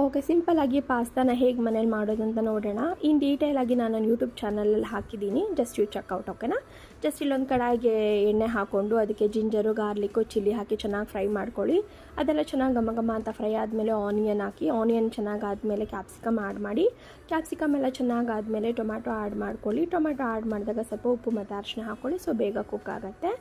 Okay, ಸಿಂಪಲ್ಲಾಗಿ ಪಾಸ್ತಾನ ಹೇಗೆ ಮನೇಲಿ ಮಾಡೋದು ಅಂತ ನೋಡೋಣ. ಇನ್ ಡೀಟೇಲಾಗಿ ನಾನು ನನ್ನ ಯೂಟ್ಯೂಬ್ ಚಾನಲಲ್ಲಿ ಹಾಕಿದ್ದೀನಿ, ಜಸ್ಟ್ ಯು ಚೆಕ್ಔಟ್. ಓಕೆನಾ. ಜಸ್ಟ್ ಇಲ್ಲೊಂದು ಕಡಾಯಿಗೆ ಎಣ್ಣೆ ಹಾಕ್ಕೊಂಡು ಅದಕ್ಕೆ ಜಿಂಜರು, ಗಾರ್ಲಿಕ್ಕು, ಚಿಲ್ಲಿ ಹಾಕಿ ಚೆನ್ನಾಗಿ ಫ್ರೈ ಮಾಡ್ಕೊಳ್ಳಿ. ಅದೆಲ್ಲ ಚೆನ್ನಾಗಿ ಘಮ ಘಮ ಅಂತ ಫ್ರೈ ಆದಮೇಲೆ ಆನಿಯನ್ ಹಾಕಿ, ಆನಿಯನ್ ಚೆನ್ನಾಗಿ ಆದಮೇಲೆ ಕ್ಯಾಪ್ಸಿಕಮ್ ಆ್ಯಡ್ ಮಾಡಿ, ಕ್ಯಾಪ್ಸಿಕಮ್ ಎಲ್ಲ ಚೆನ್ನಾಗಿ ಆದಮೇಲೆ ಟೊಮ್ಯಾಟೊ ಆ್ಯಡ್ ಮಾಡ್ಕೊಳ್ಳಿ. ಟೊಮ್ಯಾಟೊ ಆ್ಯಡ್ ಮಾಡಿದಾಗ ಸ್ವಲ್ಪ ಉಪ್ಪು ಮತ್ತು ಅರಿಶಿನ ಹಾಕ್ಕೊಳ್ಳಿ, ಸೊ ಬೇಗ ಕುಕ್ ಆಗುತ್ತೆ.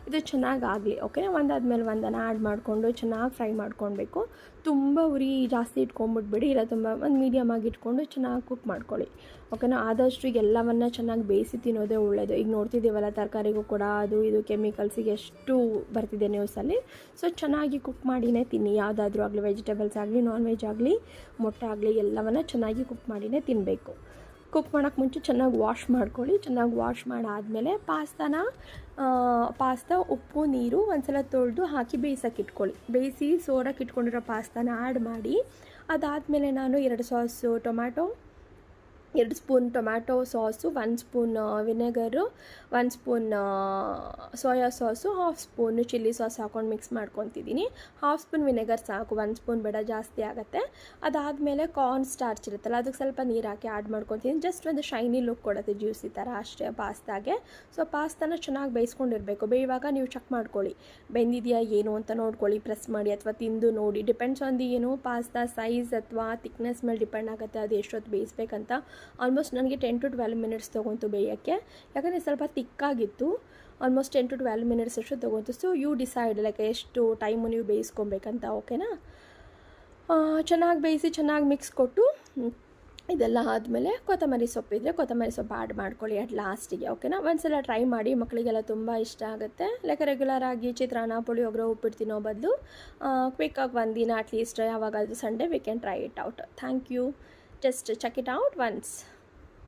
ಇದು ಚೆನ್ನಾಗಿ ಆಗಲಿ. ಓಕೆ, ಒಂದಾದ್ಮೇಲೆ ಒಂದನ್ನು ಆ್ಯಡ್ ಮಾಡಿಕೊಂಡು ಚೆನ್ನಾಗಿ ಫ್ರೈ ಮಾಡ್ಕೊಳ್ಬೇಕು. ತುಂಬ ಉರಿ ಜಾಸ್ತಿ ಇಟ್ಕೊಂಡ್ಬಿಟ್ಬಿಡಿ, ಇಲ್ಲ ತುಂಬ ಒಂದು ಮೀಡಿಯಮ್ ಆಗಿ ಇಟ್ಕೊಂಡು ಚೆನ್ನಾಗಿ ಕುಕ್ ಮಾಡ್ಕೊಳ್ಳಿ. ಓಕೆನಾ. ಆದಷ್ಟು ಎಲ್ಲವನ್ನು ಚೆನ್ನಾಗಿ ಬೇಯಿಸಿ ತಿನ್ನೋದೇ ಒಳ್ಳೆಯದು. ಈಗ ನೋಡ್ತಿದ್ದೀವಲ್ಲ, ತರಕಾರಿಗೂ ಕೂಡ ಅದು ಇದು ಕೆಮಿಕಲ್ಸಿಗೆ ಎಷ್ಟು ಬರ್ತಿದೆ ನ್ಯೂಸಲ್ಲಿ. ಸೊ ಚೆನ್ನಾಗಿ ಕುಕ್ ಮಾಡಿನೇ ತಿನ್ನಿ, ಯಾವುದಾದ್ರೂ ಆಗಲಿ, ವೆಜಿಟೇಬಲ್ಸ್ ಆಗಲಿ, ನಾನ್ ವೆಜ್ ಆಗಲಿ, ಮೊಟ್ಟೆ ಆಗಲಿ, ಎಲ್ಲವನ್ನು ಚೆನ್ನಾಗಿ ಕುಕ್ ಮಾಡಿನೇ ತಿನ್ನಬೇಕು. ಕುಕ್ ಮಾಡೋಕ್ಕೆ ಮುಂಚೆ ಚೆನ್ನಾಗಿ ವಾಶ್ ಮಾಡ್ಕೊಳ್ಳಿ. ಚೆನ್ನಾಗಿ ವಾಶ್ ಮಾಡಾದಮೇಲೆ ಪಾಸ್ತಾ ಉಪ್ಪು ನೀರು ಒಂದ್ಸಲ ತೊಳೆದು ಹಾಕಿ ಬೇಯಿಸೋಕೆ ಇಟ್ಕೊಳ್ಳಿ. ಬೇಯಿಸಿ ಸೋರಕ್ಕೆ ಇಟ್ಕೊಂಡಿರೋ ಪಾಸ್ತಾನ ಆ್ಯಡ್ ಮಾಡಿ, ಅದಾದಮೇಲೆ ನಾನು 2 spoon tomato sauce, 1 spoon ವಿನೆಗರು, 1 spoon soya sauce, 1/2 spoon chilli sauce ಹಾಕ್ಕೊಂಡು ಮಿಕ್ಸ್ ಮಾಡ್ಕೊತಿದ್ದೀನಿ. 1/2 ಸ್ಪೂನ್ ವಿನೆಗರ್ ಸಾಕು, 1 ಸ್ಪೂನ್ ಬೇಡ, ಜಾಸ್ತಿ ಆಗುತ್ತೆ. ಅದಾದಮೇಲೆ ಕಾರ್ನ್ ಸ್ಟಾರ್ಚ್ ಇರುತ್ತಲ್ಲ, ಅದಕ್ಕೆ ಸ್ವಲ್ಪ ನೀರು ಹಾಕಿ ಆ್ಯಡ್ ಮಾಡ್ಕೊತೀನಿ. ಜಸ್ಟ್ ಒಂದು ಶೈನಿ ಲುಕ್ ಕೊಡುತ್ತೆ, ಜ್ಯೂಸಿ ಥರ ಅಷ್ಟೇ ಪಾಸ್ತಾಗೆ. ಸೊ ಪಾಸ್ತಾನ ಚೆನ್ನಾಗಿ ಬೇಯಿಸ್ಕೊಂಡಿರಬೇಕು. ಬೇಯುವಾಗ ನೀವು ಚೆಕ್ ಮಾಡ್ಕೊಳ್ಳಿ, ಬೆಂದಿದೆಯಾ ಏನು ಅಂತ ನೋಡ್ಕೊಳ್ಳಿ, ಪ್ರೆಸ್ ಮಾಡಿ ಅಥವಾ ತಿಂದು ನೋಡಿ. Depends on the pasta size ಅಥವಾ ಥಿಕ್ನೆಸ್ ಮೇಲೆ ಡಿಪೆಂಡ್ ಆಗುತ್ತೆ ಅದು ಎಷ್ಟೊತ್ತು ಬೇಯಿಸ್ಬೇಕಂತ. ಆಲ್ಮೋಸ್ಟ್ ನನಗೆ 10 to 12 ಮಿನಿಟ್ಸ್ ತೊಗೊಂತು ಬೇಯೋಕ್ಕೆ, ಯಾಕಂದರೆ ಸ್ವಲ್ಪ ತಿಕ್ಕಾಗಿತ್ತು. ಆಲ್ಮೋಸ್ಟ್ 10 to 12 ಮಿನಿಟ್ಸ್ ಅಷ್ಟು ತೊಗೊಂತು. ಸೊ ಯು ಡಿಸೈಡ್ ಲೈಕ್ ಎಷ್ಟು ಟೈಮು ನೀವು ಬೇಯಿಸ್ಕೊಬೇಕಂತ. ಓಕೆನಾ. ಚೆನ್ನಾಗಿ ಬೇಯಿಸಿ ಚೆನ್ನಾಗಿ ಮಿಕ್ಸ್ ಕೊಟ್ಟು, ಇದೆಲ್ಲ ಆದಮೇಲೆ ಕೊತ್ತಂಬರಿ ಸೊಪ್ಪಿದ್ರೆ ಕೊತ್ತಂಬರಿ ಸೊಪ್ಪು ಆ್ಯಡ್ ಮಾಡ್ಕೊಳ್ಳಿ ಅಟ್ ಲಾಸ್ಟಿಗೆ. ಓಕೆನಾ. ಒಂದ್ಸಲ ಟ್ರೈ ಮಾಡಿ, ಮಕ್ಕಳಿಗೆಲ್ಲ ತುಂಬ ಇಷ್ಟ ಆಗುತ್ತೆ. ಲೈಕ್ ರೆಗ್ಯುಲರ್ ಆಗಿ ಚಿತ್ರಾನ್ನ, ಪುಳಿಯೋಗರೆ, ಉಪ್ಪಿಟ್ಟು ತಿನ್ನೋ ಬದಲು ಕ್ವಿಕ್ಕಾಗಿ ಒಂದಿನ ಅಟ್ಲೀಸ್ಟ್ ಯಾವಾಗಾದರೂ Sunday we can try it out. Thank you. Just check it out once.